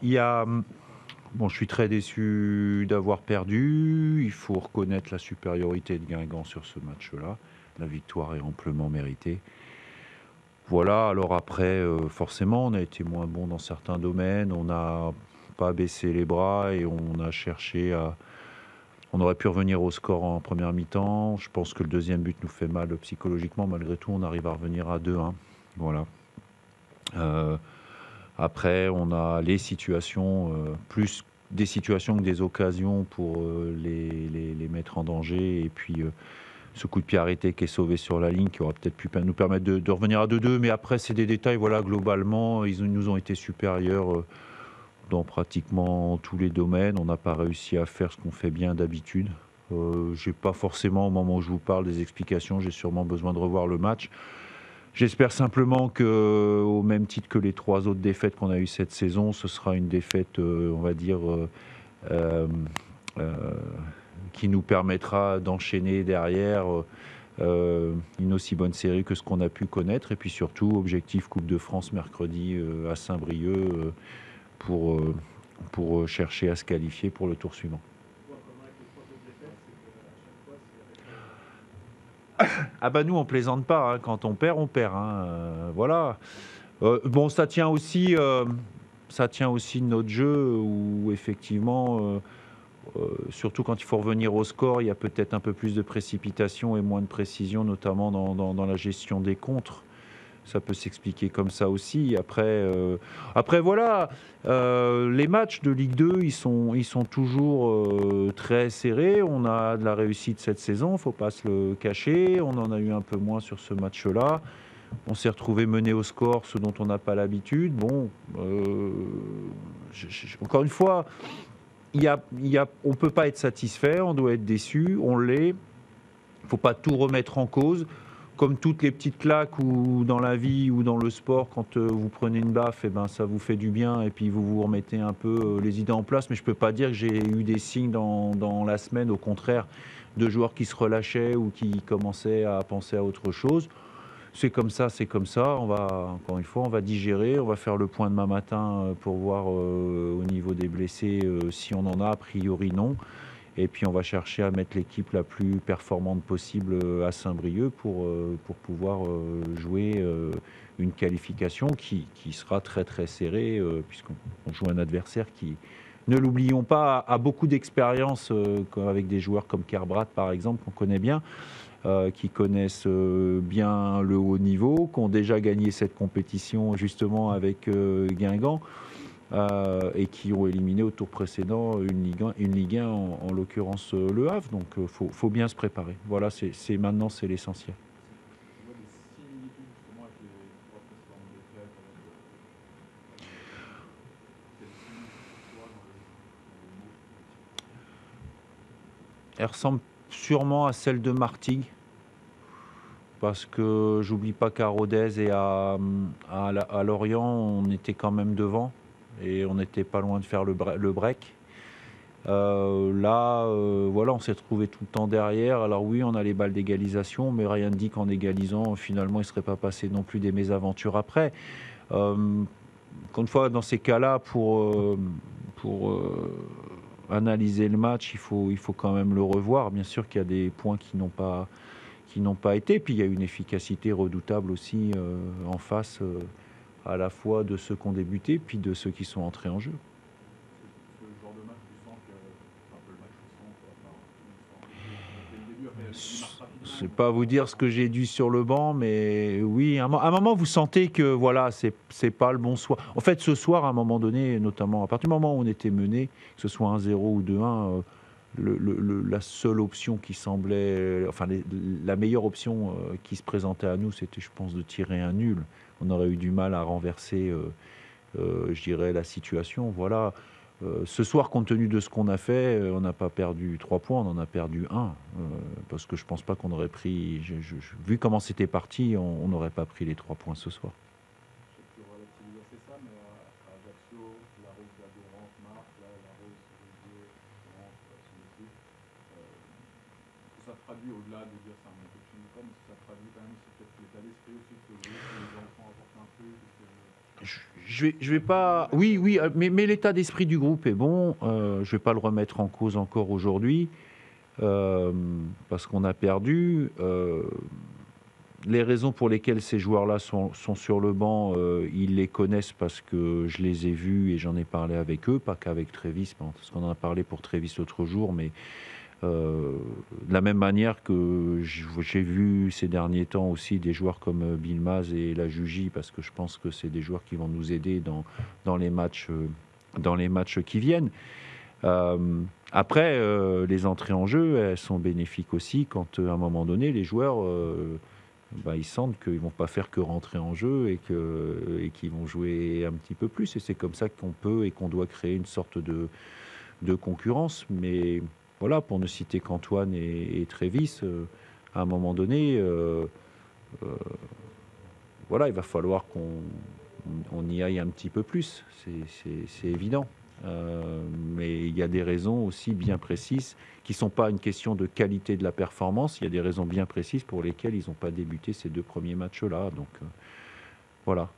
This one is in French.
Il y a, bon, je suis très déçu d'avoir perdu. Il faut reconnaître la supériorité de Guingamp sur ce match-là. La victoire est amplement méritée. Voilà, alors après, forcément, on a été moins bon dans certains domaines. On n'a pas baissé les bras et on a cherché à. On aurait pu revenir au score en première mi-temps. Je pense que le deuxième but nous fait mal psychologiquement. Malgré tout, on arrive à revenir à 2-1. Voilà. Euh, Après, on a les situations, plus des situations que des occasions pour les mettre en danger. Et puis, ce coup de pied arrêté qui est sauvé sur la ligne, qui aurait peut-être pu nous permettre de revenir à 2-2. Mais après, c'est des détails. Voilà, globalement, ils nous ont été supérieurs dans pratiquement tous les domaines. On n'a pas réussi à faire ce qu'on fait bien d'habitude. J'ai pas forcément, au moment où je vous parle, des explications. J'ai sûrement besoin de revoir le match. J'espère simplement que, au même titre que les 3 autres défaites qu'on a eues cette saison, ce sera une défaite, on va dire, euh, euh, qui nous permettra d'enchaîner derrière une aussi bonne série que ce qu'on a pu connaître. Et puis surtout, objectif Coupe de France mercredi à Saint-Brieuc pour chercher à se qualifier pour le tour suivant. Ah bah nous on plaisante pas, hein. Quand on perd, hein. Voilà. Bon, ça tient aussi de notre jeu où effectivement, surtout quand il faut revenir au score, il y a peut-être un peu plus de précipitation et moins de précision, notamment dans la gestion des contres. Ça peut s'expliquer comme ça aussi. Après voilà, les matchs de Ligue 2, ils sont toujours très serrés. On a de la réussite cette saison, faut pas se le cacher. On en a eu un peu moins sur ce match-là. On s'est retrouvé mené au score, ce dont on n'a pas l'habitude. Bon, encore une fois, on ne peut pas être satisfait, on doit être déçu, on l'est. Il ne faut pas tout remettre en cause. Comme toutes les petites claques ou dans la vie ou dans le sport, quand vous prenez une baffe, eh ben, ça vous fait du bien et puis vous vous remettez un peu les idées en place. Mais je ne peux pas dire que j'ai eu des signes dans la semaine, au contraire, de joueurs qui se relâchaient ou qui commençaient à penser à autre chose. C'est comme ça, c'est comme ça. Encore une fois, on va digérer, on va faire le point demain matin pour voir au niveau des blessés si on en a, a priori non. Et puis on va chercher à mettre l'équipe la plus performante possible à Saint-Brieuc pour pouvoir jouer une qualification qui sera très très serrée puisqu'on joue un adversaire qui, ne l'oublions pas, a beaucoup d'expérience avec des joueurs comme Kerbrat par exemple qu'on connaît bien. Qui connaissent bien le haut niveau, qui ont déjà gagné cette compétition justement avec Guingamp et qui ont éliminé au tour précédent une Ligue 1 en l'occurrence Le Havre. Donc il faut bien se préparer. Voilà, maintenant c'est l'essentiel. Elle ressemble sûrement à celle de Martigues, parce que j'oublie pas qu'à Rodez et à Lorient, on était quand même devant et on n'était pas loin de faire le break. Là, voilà, on s'est retrouvé tout le temps derrière. Alors oui, on a les balles d'égalisation, mais rien ne dit qu'en égalisant, finalement, il ne serait pas passé non plus des mésaventures après. Encore une fois, dans ces cas-là, pour analyser le match, il faut quand même le revoir. Bien sûr qu'il y a des points qui n'ont pas été. Puis il y a une efficacité redoutable aussi en face, à la fois de ceux qui ont débuté, puis de ceux qui sont entrés en jeu. Je ne sais pas vous dire ce que j'ai dû sur le banc, mais oui, à un moment, vous sentez que voilà, c'est pas le bon soir. En fait, ce soir, à un moment donné, notamment à partir du moment où on était mené, que ce soit 1-0 ou 2-1, la seule option qui semblait, enfin la meilleure option qui se présentait à nous, c'était, je pense, de tirer un nul. On aurait eu du mal à renverser, je dirais, la situation. Voilà. Ce soir, compte tenu de ce qu'on a fait, on n'a pas perdu 3 points, on en a perdu 1. Parce que je ne pense pas qu'on aurait pris. Vu comment c'était parti, on n'aurait pas pris les 3 points ce soir. je vais pas. Oui, oui, mais l'état d'esprit du groupe est bon. Je vais pas le remettre en cause encore aujourd'hui parce qu'on a perdu. Les raisons pour lesquelles ces joueurs-là sont sur le banc, ils les connaissent parce que je les ai vus et j'en ai parlé avec eux, pas qu'avec Trévis, parce qu'on en a parlé pour Trévis l'autre jour, mais de la même manière que j'ai vu ces derniers temps aussi des joueurs comme Bilmaz et la Juji, parce que je pense que c'est des joueurs qui vont nous aider dans les matchs, qui viennent. Après, les entrées en jeu, elles sont bénéfiques aussi quand, à un moment donné, les joueurs, ils sentent qu'ils ne vont pas faire que rentrer en jeu et qu'ils vont jouer un petit peu plus. Et c'est comme ça qu'on peut et qu'on doit créer une sorte de concurrence. Mais voilà, pour ne citer qu'Antoine et Trévis, à un moment donné, voilà, il va falloir qu'on y aille un petit peu plus. C'est évident. Mais il y a des raisons aussi bien précises qui ne sont pas une question de qualité de la performance. Il y a des raisons bien précises pour lesquelles ils n'ont pas débuté ces 2 premiers matchs-là. Donc voilà.